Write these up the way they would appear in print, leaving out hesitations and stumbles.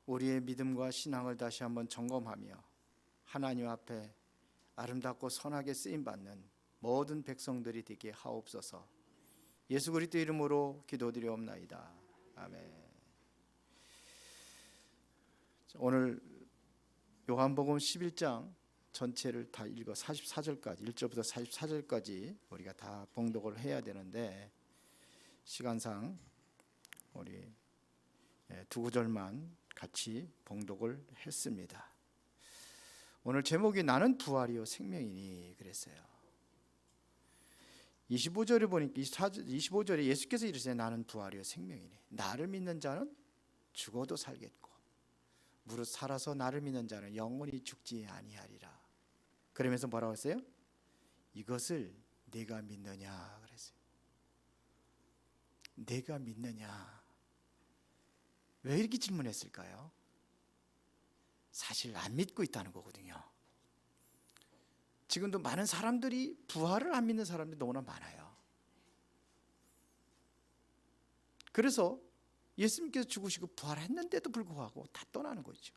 우리의 믿음과 신앙을 다시 한번 점검하며 하나님 앞에 아름답고 선하게 쓰임받는 모든 백성들이 되게 하옵소서. 예수 그리스도 이름으로 기도드리옵나이다. 아멘. 오늘 요한복음 11장 전체를 다 읽어 44절까지 1절부터 44절까지 우리가 다 봉독을 해야 되는데 시간상 우리 두 구절만 같이 봉독을 했습니다. 오늘 제목이 나는 부활이요 생명이니 그랬어요. 25절에 보니까 25절에 예수께서 이르시되 나는 부활이요 생명이니 나를 믿는 자는 죽어도 살겠고 무릇 살아서 나를 믿는 자는 영원히 죽지 아니하리라. 그러면서 뭐라고 했어요? 이것을 네가 믿느냐 그랬어요. 네가 믿느냐. 왜 이렇게 질문했을까요? 사실 안 믿고 있다는 거거든요. 지금도 많은 사람들이 부활을 안 믿는 사람들이 너무나 많아요. 그래서 예수님께서 죽으시고 부활했는데도 불구하고 다 떠나는 거죠.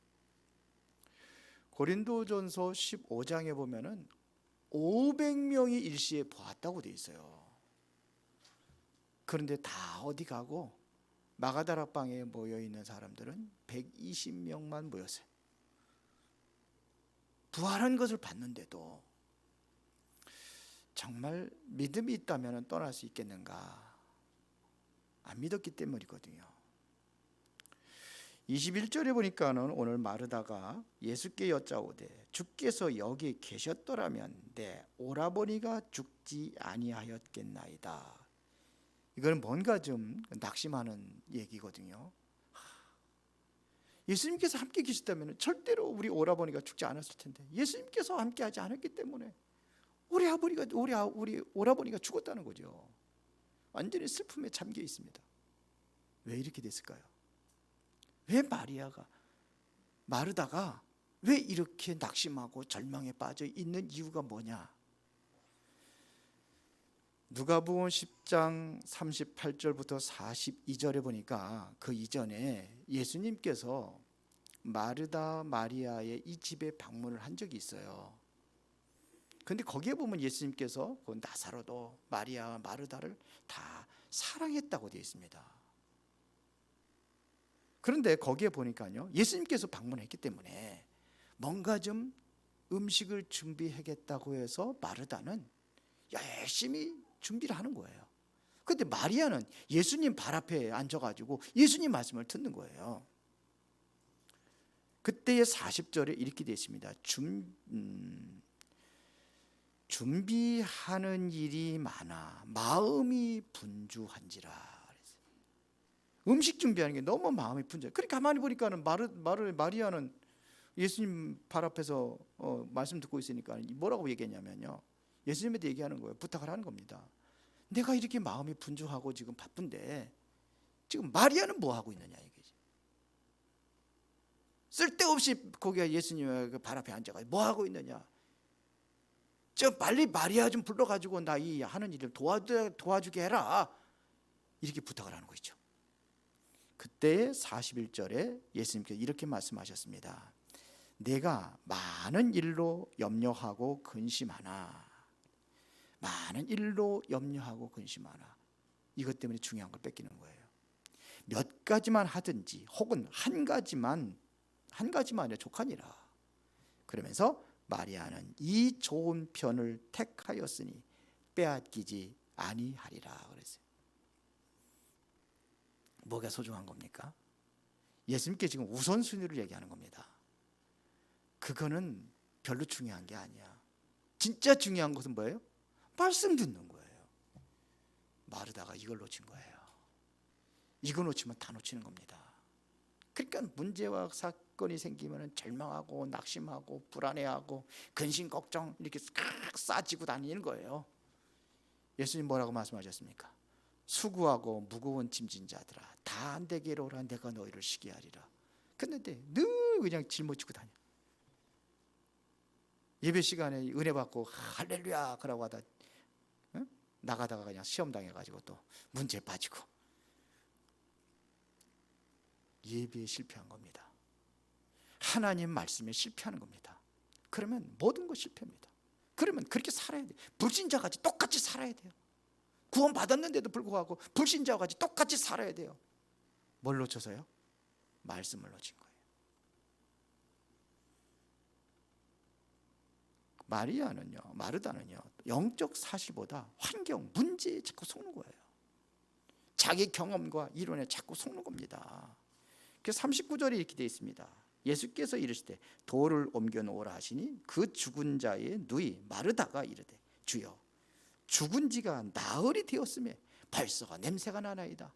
고린도전서 15장에 보면은 500명이 일시에 보았다고 되어 있어요. 그런데 다 어디 가고 마가다락방에 모여 있는 사람들은 120명만 모였어요. 부활한 것을 봤는데도 정말 믿음이 있다면 떠날 수 있겠는가? 안 믿었기 때문이거든요. 21절에 보니까는 오늘 마르다가 예수께 여짜오되 주께서 여기 계셨더라면 내 오라버니가 죽지 아니하였겠나이다. 이건 뭔가 좀 낙심하는 얘기거든요. 예수님께서 함께 계시다면 절대로 우리 오라버니가 죽지 않았을 텐데 예수님께서 함께하지 않았기 때문에 우리 오라버니가 죽었다는 거죠. 완전히 슬픔에 잠겨 있습니다. 왜 이렇게 됐을까요? 왜 마르다가 왜 이렇게 낙심하고 절망에 빠져 있는 이유가 뭐냐? 누가복음 10장 38절부터 42절에 보니까 그 이전에 예수님께서 마르다 마리아의 이 집에 방문을 한 적이 있어요. 그런데 거기에 보면 예수님께서 그 나사로도 마리아와 마르다를 다 사랑했다고 되어 있습니다. 그런데 거기에 보니까요, 예수님께서 방문했기 때문에 뭔가 좀 음식을 준비하겠다고 해서 마르다는 열심히 준비를 하는 거예요. 그런데 마리아는 예수님 발 앞에 앉아가지고 예수님 말씀을 듣는 거예요. 그때의 40절에 이렇게 되어 있습니다. 준비하는 일이 많아 마음이 분주한지라. 음식 준비하는 게 너무 마음이 분주해. 그러니까 가만히 보니까는 마리아는 예수님 발 앞에서 말씀 듣고 있으니까 뭐라고 얘기했냐면요, 예수님한테 얘기하는 거예요. 부탁을 하는 겁니다. 내가 이렇게 마음이 분주하고 지금 바쁜데 지금 마리아는 뭐 하고 있느냐 이거지. 쓸데없이 거기가 예수님의 발 앞에 앉아가지고 뭐 하고 있느냐. 저 빨리 마리아 좀 불러가지고 나 이 하는 일을 도와주게 해라. 이렇게 부탁을 하는 거죠. 그때 41절에 예수님께서 이렇게 말씀하셨습니다. 내가 많은 일로 염려하고 근심하나. 많은 일로 염려하고 근심하나. 이것 때문에 중요한 걸 뺏기는 거예요. 몇 가지만 하든지 혹은 한 가지만에 족하니라. 그러면서 마리아는 이 좋은 편을 택하였으니 빼앗기지 아니하리라 그랬어요. 뭐가 소중한 겁니까? 예수님께 지금 우선순위를 얘기하는 겁니다. 그거는 별로 중요한 게 아니야. 진짜 중요한 것은 뭐예요? 말씀 듣는 거예요. 마르다가 이걸 놓친 거예요. 이거 놓치면 다 놓치는 겁니다. 그러니까 문제와 사건이 생기면 절망하고 낙심하고 불안해하고 근심 걱정 이렇게 싸지고 다니는 거예요. 예수님 뭐라고 말씀하셨습니까? 수고하고 무거운 짐진 자들아 다 내게로 오라 내가 너희를 쉬게 하리라. 그런데 늘 그냥 짊어지고 다녀. 예배 시간에 은혜 받고 할렐루야 그러고 하다 나가다가 그냥 시험 당해가지고 또 문제 빠지고 예배에 실패한 겁니다. 하나님 말씀에 실패하는 겁니다. 그러면 모든 것 실패입니다. 그러면 그렇게 살아야 돼요. 불신자같이 똑같이 살아야 돼요. 구원 받았는데도 불구하고 불신자와 같이 똑같이 살아야 돼요. 뭘 놓쳐서요? 말씀을 놓친 거예요. 마르다는요 영적 사실보다 환경, 문제에 자꾸 속는 거예요. 자기 경험과 이론에 자꾸 속는 겁니다. 그래서 39절에 이렇게 되어 있습니다. 예수께서 이르시되 돌을 옮겨 놓으라 하시니 그 죽은 자의 누이 마르다가 이르되 주여 죽은 지가 나흘이 되었으며 벌써 냄새가 나나이다.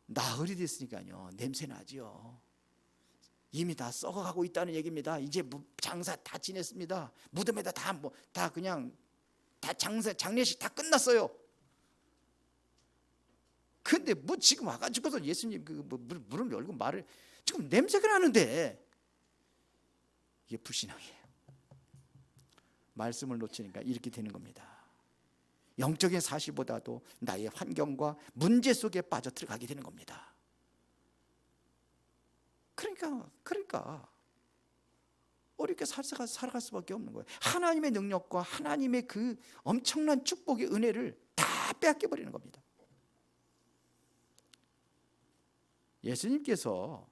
나흘이 됐으니까요 냄새 나지요. 이미 다 썩어가고 있다는 얘기입니다. 이제 장사 다 지냈습니다. 무덤에다 다 그냥 다 장례식 다 끝났어요. 근데 지금 와가지고서 예수님 문을 열고 말을 지금 냄새가 나는데 이게 불신앙이에요. 말씀을 놓치니까 이렇게 되는 겁니다. 영적인 사실보다도 나의 환경과 문제 속에 빠져 들어가게 되는 겁니다. 그러니까 어렵게 살아갈 수밖에 없는 거예요. 하나님의 능력과 하나님의 그 엄청난 축복의 은혜를 다 빼앗겨 버리는 겁니다. 예수님께서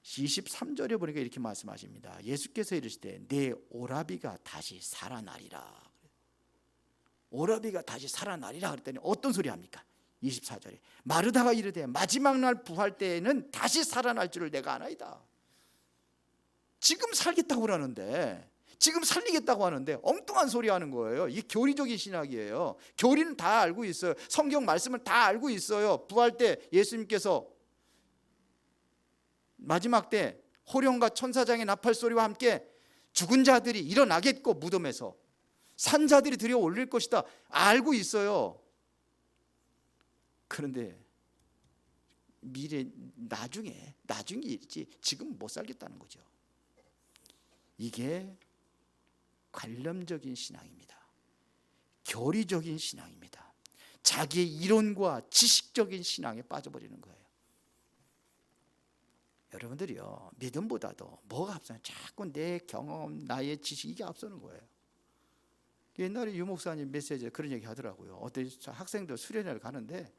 23절에 보니까 이렇게 말씀하십니다. 예수께서 이르시되 내 오라비가 다시 살아나리라. 오라비가 다시 살아나리라 그랬더니 어떤 소리 합니까? 24절에 마르다가 이르되 마지막 날 부활 때에는 다시 살아날 줄을 내가 아나이다. 지금 살겠다고 그러는데, 지금 살리겠다고 하는데 엉뚱한 소리 하는 거예요. 이게 교리적인 신학이에요. 교리는 다 알고 있어요. 성경 말씀을 다 알고 있어요. 부활 때 예수님께서 마지막 때 호령과 천사장의 나팔 소리와 함께 죽은 자들이 일어나겠고 무덤에서 산자들이 들여 올릴 것이다. 알고 있어요. 그런데 미래 나중에 일이지 지금 못 살겠다는 거죠. 이게 관념적인 신앙입니다. 교리적인 신앙입니다. 자기의 이론과 지식적인 신앙에 빠져버리는 거예요. 여러분들이요 믿음보다도 뭐가 앞서요? 자꾸 내 경험, 나의 지식 이게 앞서는 거예요. 옛날에 유 목사님 메시지에 그런 얘기 하더라고요. 어떤 학생들 수련회를 가는데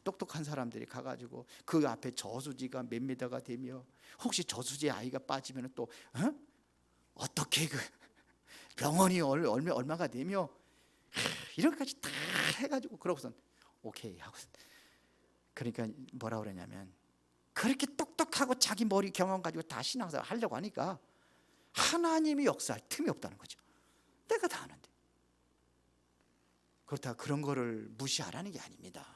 똑똑한 사람들이 가가지고 그 앞에 저수지가 몇 미터가 되며 혹시 저수지에 아이가 빠지면 또 어떻게 그 병원이 얼마가 되며 이런까지 다 해가지고 그러고선 오케이 하고, 그러니까 뭐라 그러냐면 그렇게 똑똑하고 자기 머리 경험 가지고 다 신앙생활 하려고 하니까 하나님이 역사할 틈이 없다는 거죠. 내가 다 아는데. 그렇다고 그런 거를 무시하라는 게 아닙니다.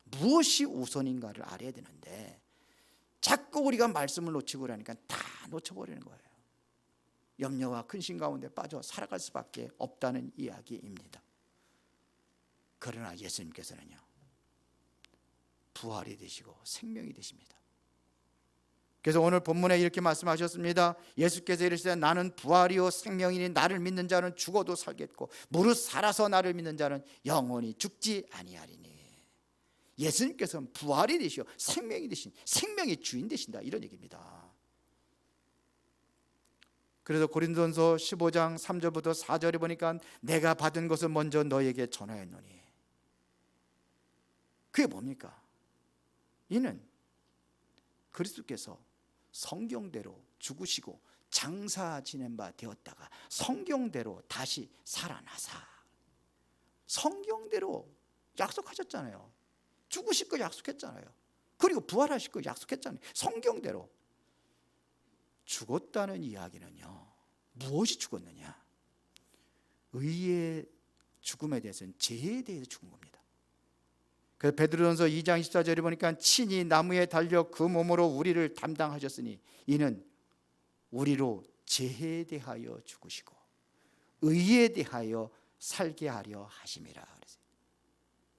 무엇이 우선인가를 알아야 되는데 자꾸 우리가 말씀을 놓치고 그러니까 다 놓쳐버리는 거예요. 염려와 근심 가운데 빠져 살아갈 수밖에 없다는 이야기입니다. 그러나 예수님께서는요 부활이 되시고 생명이 되십니다. 그래서 오늘 본문에 이렇게 말씀하셨습니다. 예수께서 이르시되 나는 부활이요 생명이니 나를 믿는 자는 죽어도 살겠고 무릇 살아서 나를 믿는 자는 영원히 죽지 아니하리니. 예수님께서는 부활이 되시고 생명이 되신, 생명의 주인 되신다 이런 얘기입니다. 그래서 고린도전서 15장 3절부터 4절에 보니까 내가 받은 것을 먼저 너에게 전하였노니. 그게 뭡니까? 이는 그리스도께서 성경대로 죽으시고 장사 지낸 바 되었다가 성경대로 다시 살아나사, 성경대로 약속하셨잖아요. 죽으실 거 약속했잖아요. 그리고 부활하실 거 약속했잖아요. 성경대로. 죽었다는 이야기는요 무엇이 죽었느냐? 의의 죽음에 대해서는 죄에 대해서 죽은 겁니다. 그래서 베드로전서 2장 14절에 보니까 친히 나무에 달려 그 몸으로 우리를 담당하셨으니 이는 우리로 죄에 대하여 죽으시고 의에 대하여 살게 하려 하심이라.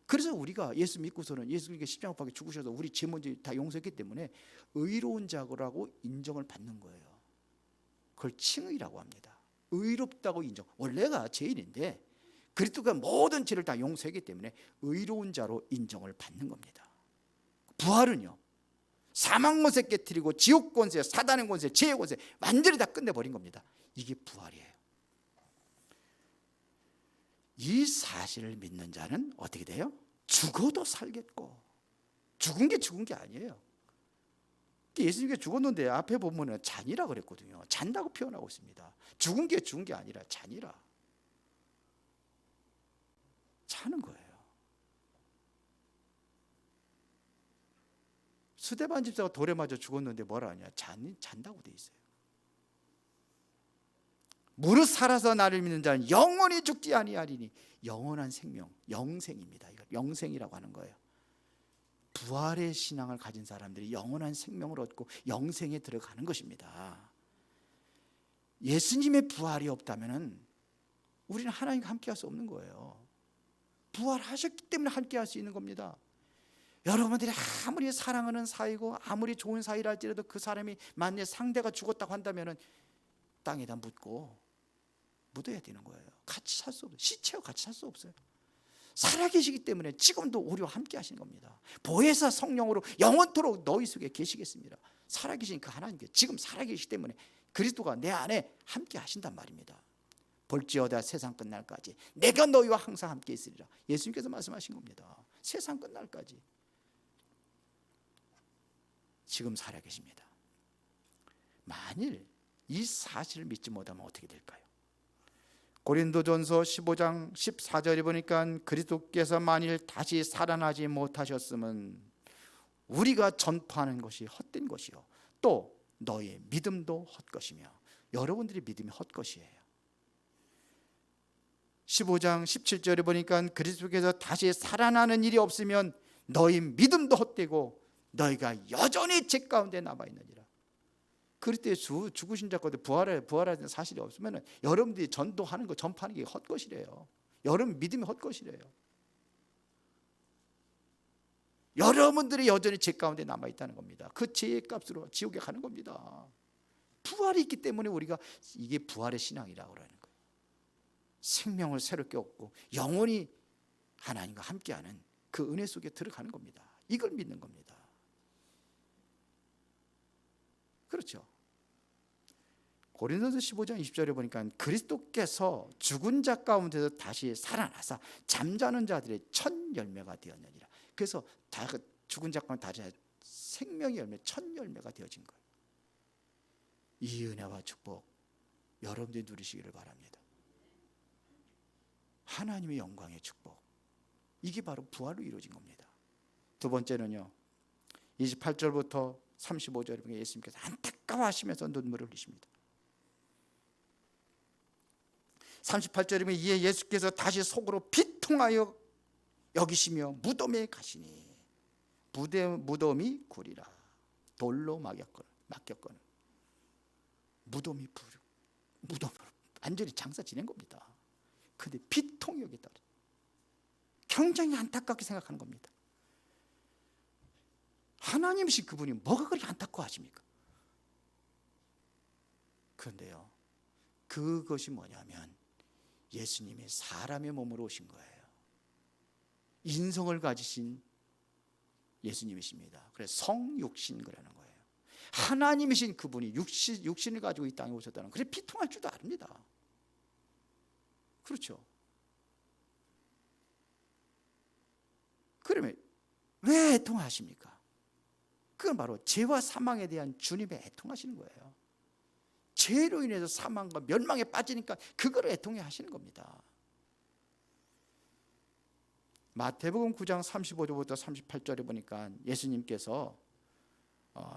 그래서 우리가 예수 믿고서는 예수님께 십자가 박에 죽으셔서 우리 죄 먼저 다 용서했기 때문에 의로운 자라고 인정을 받는 거예요. 그걸 칭의라고 합니다. 의롭다고 인정. 원래가 죄인인데 그리스도가 모든 죄를 다 용서했기 때문에 의로운 자로 인정을 받는 겁니다. 부활은요 사망 권세 깨뜨리고 지옥 권세, 사단의 권세, 죄의 권세 완전히 다 끝내버린 겁니다. 이게 부활이에요. 이 사실을 믿는 자는 어떻게 돼요? 죽어도 살겠고. 죽은 게 아니에요. 예수님께 죽었는데 앞에 보면은 잔이라 그랬거든요. 잔다고 표현하고 있습니다. 죽은 게 아니라 잔이라. 자는 거예요. 스데반 집사가 돌에 맞아 죽었는데 뭐라 하냐? 잔다고 돼 있어요. 무릇 살아서 나를 믿는 자는 영원히 죽지 아니하리니. 영원한 생명, 영생입니다. 이걸 영생이라고 하는 거예요. 부활의 신앙을 가진 사람들이 영원한 생명을 얻고 영생에 들어가는 것입니다. 예수님의 부활이 없다면 우리는 하나님과 함께할 수 없는 거예요. 부활하셨기 때문에 함께할 수 있는 겁니다. 여러분들이 아무리 사랑하는 사이고 아무리 좋은 사이라 할지라도 그 사람이 만약에 상대가 죽었다고 한다면 땅에다 묻어야 되는 거예요. 같이 살 수 없어요. 시체와 같이 살 수 없어요. 살아계시기 때문에 지금도 우리와 함께 하시는 겁니다. 보혜사 성령으로 영원토록 너희 속에 계시겠습니다. 살아계신 그 하나님께 지금 살아계시기 때문에 그리스도가 내 안에 함께 하신단 말입니다. 볼지어다 세상 끝날까지 내가 너희와 항상 함께 있으리라. 예수님께서 말씀하신 겁니다. 세상 끝날까지 지금 살아계십니다. 만일 이 사실을 믿지 못하면 어떻게 될까요? 고린도전서 15장 14절에 보니까 그리스도께서 만일 다시 살아나지 못하셨으면 우리가 전파하는 것이 헛된 것이요 또 너의 믿음도 헛것이며. 여러분들의 믿음이 헛것이에요. 15장 17절에 보니까 그리스도께서 다시 살아나는 일이 없으면 너희 믿음도 헛되고 너희가 여전히 죄 가운데 남아있느니라. 그리스도의 죽으신 자 가운데 부활하는 사실이 없으면 여러분들이 전도하는 거 전파하는 게 헛것이래요. 여러분 믿음이 헛것이래요. 여러분들이 여전히 죄 가운데 남아있다는 겁니다. 그 죄의 값으로 지옥에 가는 겁니다. 부활이 있기 때문에 우리가 이게 부활의 신앙이라고 그러는 거예요. 생명을 새롭게 얻고 영원히 하나님과 함께하는 그 은혜 속에 들어가는 겁니다. 이걸 믿는 겁니다. 그렇죠. 고린도서 15장 20절에 보니까 그리스도께서 죽은 자 가운데서 다시 살아나사 잠자는 자들의 첫 열매가 되었느니라. 그래서 다 죽은 자 가운데 다시 생명의 열매, 첫 열매가 되어진 거예요. 이 은혜와 축복 여러분들이 누리시기를 바랍니다. 하나님의 영광의 축복, 이게 바로 부활로 이루어진 겁니다. 두 번째는요, 28절부터 35절에 보면 예수님께서 안타까워하시면서 눈물을 흘리십니다. 38절에 보면 이에 예수께서 다시 속으로 비통하여 여기시며 무덤에 가시니 무덤이 굴이라. 돌로 막혔거늘 무덤이 무덤으로 완전히 장사 지낸 겁니다. 근데 비통이 여기다. 굉장히 안타깝게 생각하는 겁니다. 하나님이신 그분이 뭐가 그렇게 안타까워하십니까? 그런데요, 그것이 뭐냐면 예수님이 사람의 몸으로 오신 거예요. 인성을 가지신 예수님이십니다. 그래서 성육신 그러는 거예요. 하나님이신 그분이 육신을 가지고 이 땅에 오셨다는, 그래서 비통할 줄도 압니다. 그렇죠. 그러면 왜 애통하십니까? 그건 바로 죄와 사망에 대한 주님의 애통하시는 거예요. 죄로 인해서 사망과 멸망에 빠지니까 그걸 애통해 하시는 겁니다. 마태복음 9장 35절부터 38절에 보니까 예수님께서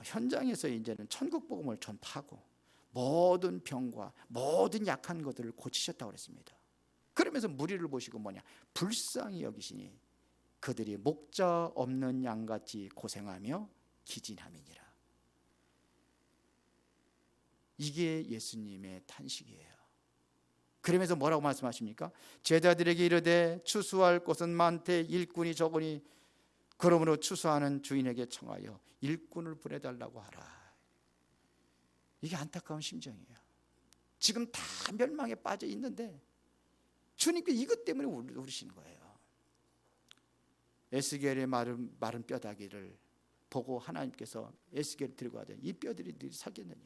현장에서 이제는 천국 복음을 전파하고 모든 병과 모든 약한 것들을 고치셨다고 그랬습니다. 그러면서 무리를 보시고 불쌍히 여기시니 그들이 목자 없는 양같이 고생하며 기진함이니라. 이게 예수님의 탄식이에요. 그러면서 뭐라고 말씀하십니까? 제자들에게 이르되 추수할 곳은 많되 일꾼이 적으니 그러므로 추수하는 주인에게 청하여 일꾼을 보내달라고 하라. 이게 안타까운 심정이에요. 지금 다 멸망에 빠져 있는데 주님께 이것 때문에 울으시는 거예요. 에스겔의 마른 뼈다귀를 보고 하나님께서 에스겔을 들고 가자. 이 뼈들이 살겠느냐.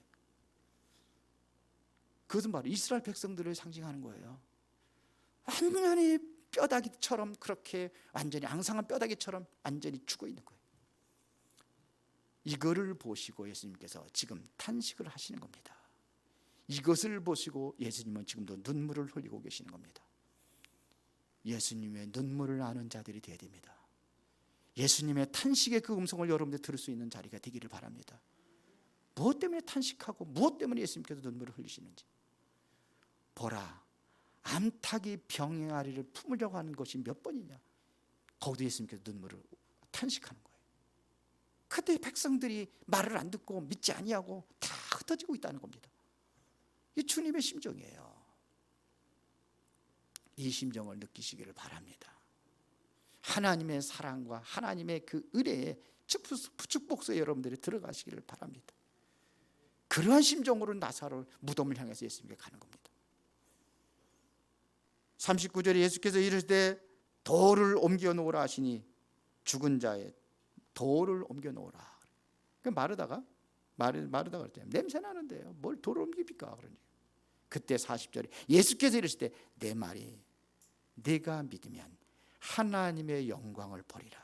그것은 바로 이스라엘 백성들을 상징하는 거예요. 완전히 뼈다귀처럼 그렇게 완전히 앙상한 뼈다귀처럼 완전히 죽어 있는 거예요. 이거를 보시고 예수님께서 지금 탄식을 하시는 겁니다. 이것을 보시고 예수님은 지금도 눈물을 흘리고 계시는 겁니다. 예수님의 눈물을 아는 자들이 되어야 됩니다. 예수님의 탄식의 그 음성을 여러분들 들을 수 있는 자리가 되기를 바랍니다. 무엇 때문에 탄식하고 무엇 때문에 예수님께서 눈물을 흘리시는지. 보라, 암탉이 병행아리를 품으려고 하는 것이 몇 번이냐. 거기도 예수님께서 눈물을 탄식하는 거예요. 그때 백성들이 말을 안 듣고 믿지 아니하고 다 흩어지고 있다는 겁니다. 이 주님의 심정이에요. 이 심정을 느끼시기를 바랍니다. 하나님의 사랑과 하나님의 그 은혜의 축복소에 여러분들이 들어가시기를 바랍니다. 그러한 심정으로 나사로 무덤을 향해서 예수님께 가는 겁니다. 39절에 예수께서 이르시되 돌을 옮겨 놓으라 하시니 죽은 자의 돌을 옮겨 놓으라. 마르다가 그랬대요. 냄새 나는데요. 뭘 돌을 옮깁니까? 그러니. 그때 40절에 예수께서 이르시되 내 말이 네가 믿으면 하나님의 영광을 보리라.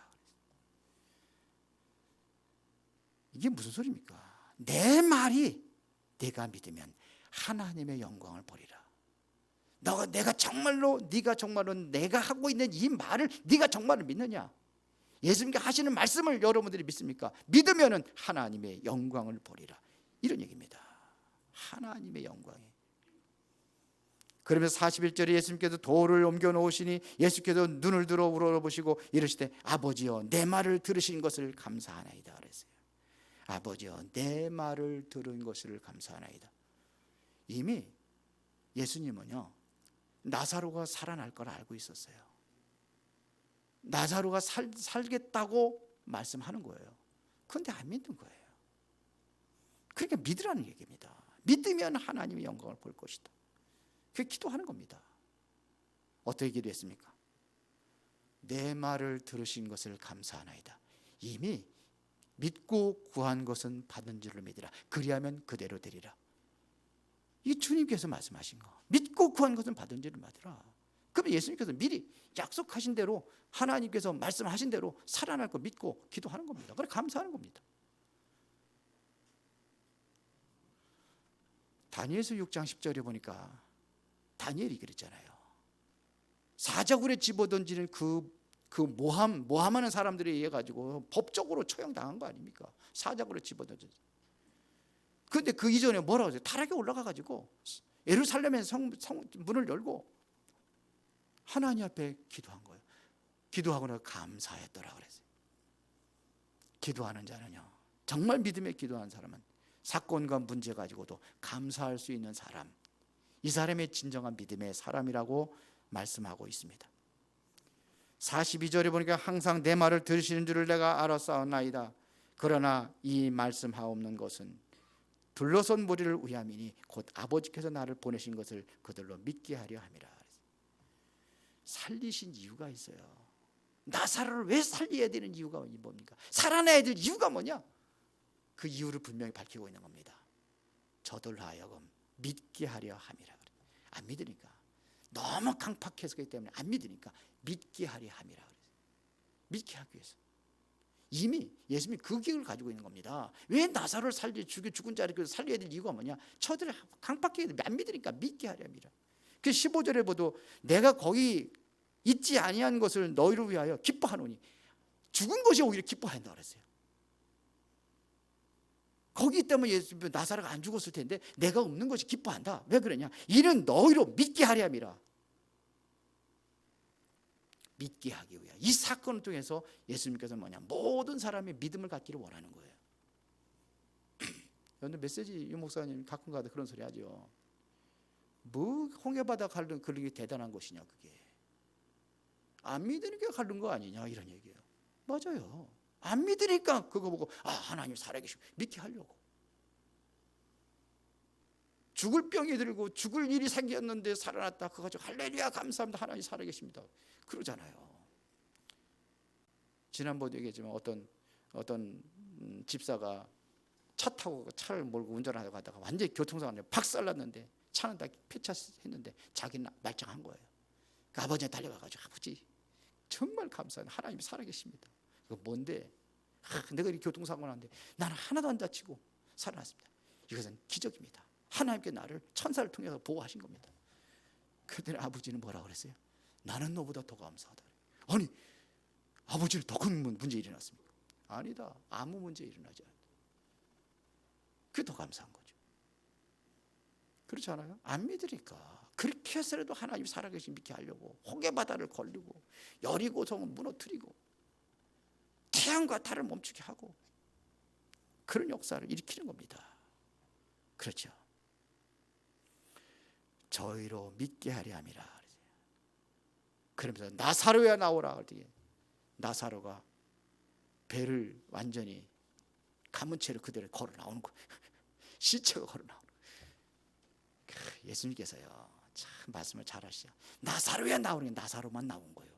이게 무슨 소리입니까? 내 말이 네가 믿으면 하나님의 영광을 보리라. 네가 정말로 내가 하고 있는 이 말을 네가 정말로 믿느냐? 예수님께 하시는 말씀을 여러분들이 믿습니까? 믿으면은 하나님의 영광을 보리라. 이런 얘기입니다. 하나님의 영광이. 그러면서 41절에 예수님께서 돌을 옮겨 놓으시니 예수께서 눈을 들어 우러러보시고 이르시되 아버지여 내 말을 들으신 것을 감사하나이다 그랬어요. 아버지여 내 말을 들은 것을 감사하나이다. 이미 예수님은요 나사로가 살아날 걸 알고 있었어요. 나사로가 살겠다고 말씀하는 거예요. 그런데 안 믿는 거예요. 그러니까 믿으라는 얘기입니다. 믿으면 하나님의 영광을 볼 것이다. 그게 기도하는 겁니다. 어떻게 기도했습니까? 내 말을 들으신 것을 감사하나이다. 이미 믿고 구한 것은 받은 줄을 믿으라. 그리하면 그대로 되리라. 이 주님께서 말씀하신 거. 믿고 구한 것은 받은 줄을 믿으라. 그럼 예수님께서 미리 약속하신 대로 하나님께서 말씀하신 대로 살아날 거 믿고 기도하는 겁니다. 그래 감사하는 겁니다. 다니엘서 6장 10절에 보니까 다니엘이 그랬잖아요. 사자굴에 집어던지는 그 모함하는 사람들에 의해 가지고 법적으로 처형당한 거 아닙니까? 사자굴에 집어던져. 그런데 그 이전에 뭐라고 하세요? 타락에 올라가 가지고 예루살렘의 성 문을 열고 하나님 앞에 기도한 거예요. 기도하고 나서 감사했더라 그랬어요. 기도하는 자는요, 정말 믿음에 기도하는 사람은 사건과 문제 가지고도 감사할 수 있는 사람, 이 사람의 진정한 믿음의 사람이라고 말씀하고 있습니다. 42절에 보니까 항상 내 말을 들으시는 줄을 내가 알았사옵나이다. 그러나 이 말씀하옵는 것은 둘러선 무리를 위함이니 곧 아버지께서 나를 보내신 것을 그들로 믿게 하려 함이라. 살리신 이유가 있어요. 나사로를 왜 살려야 되는 이유가 뭡니까? 살아나야 될 이유가 뭐냐? 그 이유를 분명히 밝히고 있는 겁니다. 저들 하여금 믿게 하려 함이라. 안 믿으니까, 너무 강팍해서기 때문에 안 믿으니까 믿게 하려 함이라. 믿게 하기 위해서. 이미 예수님이 그 기획을 가지고 있는 겁니다. 왜 나사로를 죽은 자를 살려야 될 이유가 뭐냐? 저들 강팍해 안 믿으니까 믿게 하려 함이라. 그 15절에 보도 내가 거기 있지 아니한 것을 너희를 위하여 기뻐하노니, 죽은 것이 오히려 기뻐한다 그랬어요. 거기 있다면 예수 나사로가 안 죽었을 텐데 내가 없는 것이 기뻐한다. 왜 그러냐? 이는 너희로 믿게 하려 함이라. 믿게 하기 위해 이 사건을 통해서 예수님께서 뭐냐? 모든 사람이 믿음을 갖기를 원하는 거예요. 여러분 메시지 유 목사님 가끔 가다 그런 소리 하죠. 뭐 홍해바다 가르는 그게 대단한 것이냐, 그게 안 믿으니까 가른 거 아니냐, 이런 얘기예요. 맞아요. 안 믿으니까 그거 보고 하나님 살아계시고 믿게 하려고. 죽을 병이 들고 죽을 일이 생겼는데 살아났다, 그거 가지고 할렐루야 감사합니다 하나님 살아계십니다 그러잖아요. 지난번에 얘기했지만 어떤 집사가 차 타고 차를 몰고 운전하다가 가다가 완전히 교통사고에 박살났는데 차는 다 폐차했는데 자기는 말짱한 거예요. 그 아버지한테 달려가가지고 아버지 정말 감사해요. 하나님이 살아계십니다. 이거 뭔데? 내가 이렇게 교통사고 났는데 나는 하나도 안 다치고 살아났습니다. 이것은 기적입니다. 하나님께 나를 천사를 통해서 보호하신 겁니다. 그런데 아버지는 뭐라고 그랬어요? 나는 너보다 더 감사하다. 아니 아버지는 더 큰 문제 일어났습니까? 아니다. 아무 문제 일어나지 않았다. 그게 더 감사한 거죠. 그렇지 않아요? 안 믿으니까. 그렇게 해서라도 하나님 살아계신 믿게 하려고 홍해바다를 걸리고 여리고성을 무너뜨리고 태양과 달을 멈추게 하고 그런 역사를 일으키는 겁니다. 그렇죠. 저희로 믿게 하려 함이라. 그러면서 나사로야 나오라 그랬더니 나사로가 배를 완전히 감은 채로 그대로 걸어 나오는 거예요. 시체가 걸어 나오는 거예요. 예수님께서요 참 말씀을 잘 하시죠. 나사로야 나오는 게 나사로만 나온 거예요.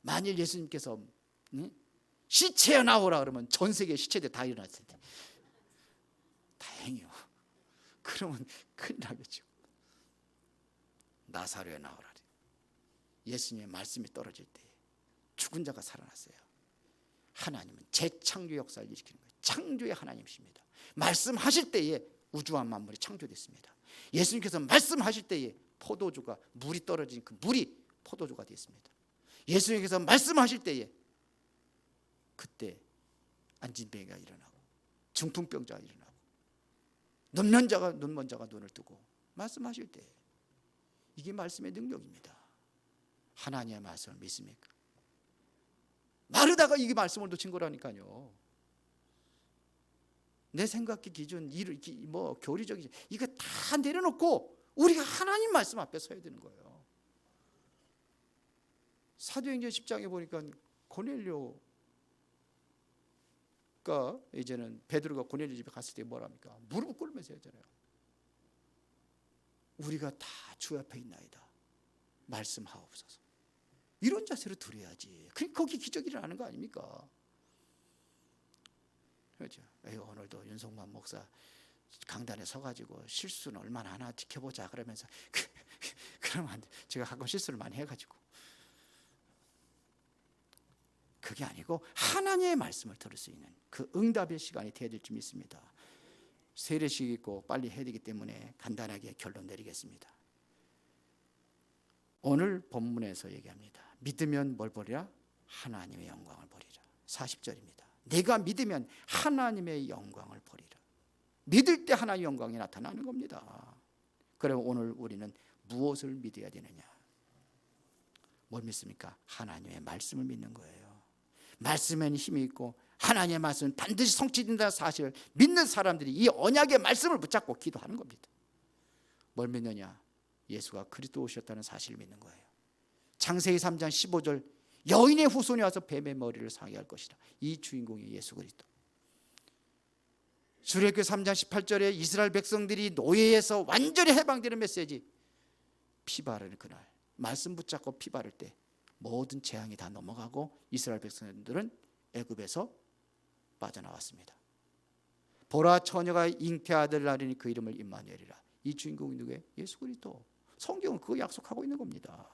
만일 예수님께서 시체야 나오라 그러면 전 세계 시체들 다 일어났을 텐데 다행이요. 그러면 큰일 나겠죠. 나사로야 나오라. 예수님의 말씀이 떨어질 때 죽은 자가 살아났어요. 하나님은 재창조 역사를 일으키는 거예요. 창조의 하나님이십니다. 말씀하실 때에 우주와 만물이 창조됐습니다. 예수님께서 말씀하실 때에 포도주가 물이 떨어진 그 물이 포도주가 됐습니다. 예수님께서 말씀하실 때에 그때 안진뱅이가 일어나고 중풍병자가 일어나고 눈먼 자가 눈을 뜨고 말씀하실 때 이게 말씀의 능력입니다. 하나님의 말씀을 믿습니까? 마르다가 이게 말씀을 놓친 거라니까요. 내 생각의 기준, 뭐 교리적인 이거 다 내려놓고 우리가 하나님 말씀 앞에 서야 되는 거예요. 사도행전 10장에 보니까 고넬료가 이제는 베드로가 고넬료 집에 갔을 때 뭐랍니까? 무릎을 꿇으면서 했잖아요. 우리가 다 주 앞에 있나이다. 말씀하옵소서. 이런 자세로 드려야지. 거기 기적이 일어나는 거 아닙니까? 그렇죠. 오늘도 윤성만 목사 강단에 서가지고 실수는 얼마나 하나 지켜보자 그러면서 그러면 안 돼. 제가 가끔 실수를 많이 해가지고 그게 아니고 하나님의 말씀을 들을 수 있는 그 응답의 시간이 되어야 될 줄 믿습니다. 세례식 있고 빨리 해야 되기 때문에 간단하게 결론 내리겠습니다. 오늘 본문에서 얘기합니다. 믿으면 뭘 보리라? 하나님의 영광을 보리라. 40절입니다. 내가 믿으면 하나님의 영광을 보리라. 믿을 때 하나님의 영광이 나타나는 겁니다. 그럼 오늘 우리는 무엇을 믿어야 되느냐? 뭘 믿습니까? 하나님의 말씀을 믿는 거예요. 말씀에는 힘이 있고 하나님의 말씀은 반드시 성취된다는 사실을 믿는 사람들이 이 언약의 말씀을 붙잡고 기도하는 겁니다. 뭘 믿느냐? 예수가 그리스도 오셨다는 사실을 믿는 거예요. 창세기 3장 15절 여인의 후손이 와서 뱀의 머리를 상하게 할 것이라. 이 주인공이 예수 그리스도. 출애굽기 3장 18절에 이스라엘 백성들이 노예에서 완전히 해방되는 메시지. 피 바르는 그날 말씀 붙잡고 피 바를 때 모든 재앙이 다 넘어가고 이스라엘 백성들은 애굽에서 빠져나왔습니다. 보라 처녀가 잉태아들 낳으니 그 이름을 임마누엘이라. 이 주인공이 누구예요? 예수 그리스도. 성경은 그거 약속하고 있는 겁니다.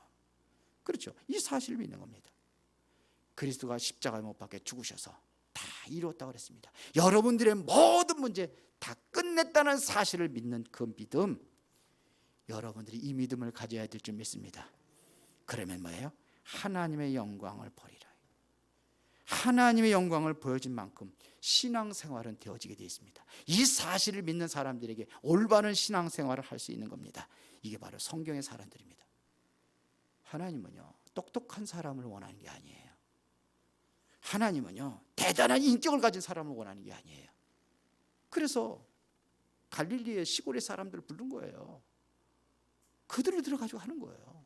그렇죠. 이 사실을 믿는 겁니다. 그리스도가 십자가에 못 박혀 죽으셔서 다 이루었다고 그랬습니다. 여러분들의 모든 문제 다 끝냈다는 사실을 믿는 그 믿음, 여러분들이 이 믿음을 가져야 될 줄 믿습니다. 그러면 뭐예요? 하나님의 영광을 보리라. 하나님의 영광을 보여준 만큼 신앙생활은 되어지게 되어 있습니다. 이 사실을 믿는 사람들에게 올바른 신앙생활을 할 수 있는 겁니다. 이게 바로 성경의 사람들입니다. 하나님은요 똑똑한 사람을 원하는 게 아니에요. 하나님은요 대단한 인격을 가진 사람을 원하는 게 아니에요. 그래서 갈릴리의 시골의 사람들을 부른 거예요. 그들을 들어가지고 하는 거예요.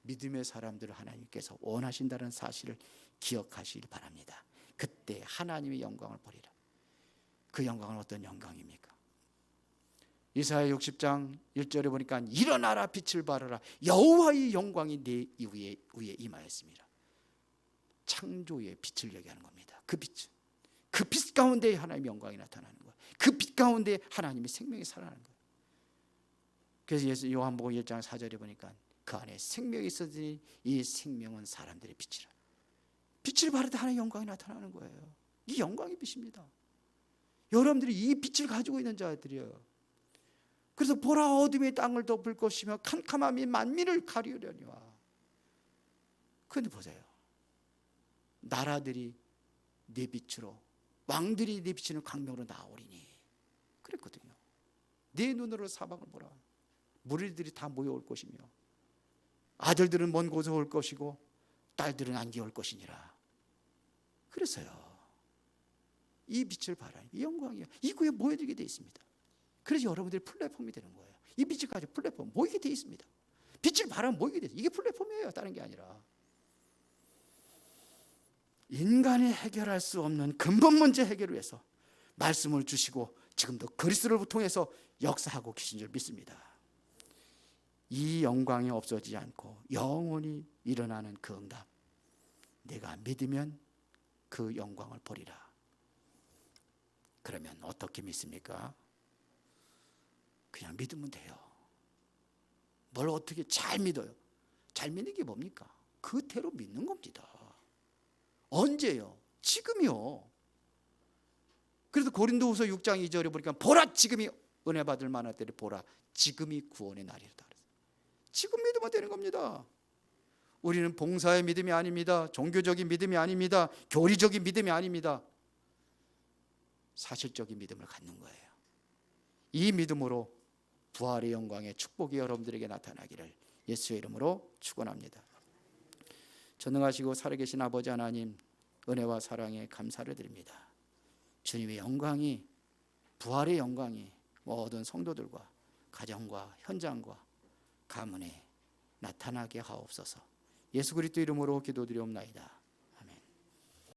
믿음의 사람들을 하나님께서 원하신다는 사실을 기억하시길 바랍니다. 그때 하나님의 영광을 보리라. 그 영광은 어떤 영광입니까? 이사야 60장 1절에 보니까 일어나라 빛을 발하라 여호와의 영광이 내 위에 임하였습니다. 창조의 빛을 얘기하는 겁니다. 그 빛은 그 그 빛 가운데 하나님의 영광이 나타나는 거예요. 그 빛 가운데 하나님의 생명이 살아나는 거예요. 그래서 예수 요한복음 1장 4절에 보니까 그 안에 생명이 있어지니 이 생명은 사람들의 빛이라. 빛을 발할 때 하나님의 영광이 나타나는 거예요. 이 영광의 빛입니다. 여러분들이 이 빛을 가지고 있는 자들이에요. 그래서 보라, 어둠이 땅을 덮을 것이며 캄캄함이 만민을 가리우려니와. 그런데 보세요, 나라들이 내 빛으로, 왕들이 내 비치는 광명으로 나오리니 그랬거든요. 내 눈으로 사방을 보라. 무리들이 다 모여올 것이며 아들들은 먼 곳에 올 것이고 딸들은 안개 올 것이니라. 그래서요, 이 빛을 발하는 이 영광이요, 이 구에 모여들게 되어 있습니다. 그래서 여러분들이 플랫폼이 되는 거예요. 이 빛을 가지고 플랫폼 모이게 되어 있습니다. 빛을 발하면 모이게 되어, 이게 플랫폼이에요. 다른 게 아니라. 인간이 해결할 수 없는 근본 문제 해결을 위해서 말씀을 주시고 지금도 그리스도를 통해서 역사하고 계신 줄 믿습니다. 이 영광이 없어지지 않고 영원히 일어나는 그 응답, 내가 믿으면 그 영광을 보리라. 그러면 어떻게 믿습니까? 그냥 믿으면 돼요. 뭘 어떻게 잘 믿어요? 잘 믿는 게 뭡니까? 그대로 믿는 겁니다. 언제요? 지금이요. 그래서 고린도후서 6장 2절에 보니까 보라, 지금이 은혜 받을 만한 때를 보라, 지금이 구원의 날이다. 지금 믿으면 되는 겁니다. 우리는 봉사의 믿음이 아닙니다. 종교적인 믿음이 아닙니다. 교리적인 믿음이 아닙니다. 사실적인 믿음을 갖는 거예요. 이 믿음으로 부활의 영광의 축복이 여러분들에게 나타나기를 예수의 이름으로 축원합니다. 전능하시고 살아계신 아버지 하나님, 은혜와 사랑에 감사를 드립니다. 주님의 영광이, 부활의 영광이 모든 성도들과 가정과 현장과 가문에 나타나게 하옵소서. 예수 그리스도 이름으로 기도드리옵나이다.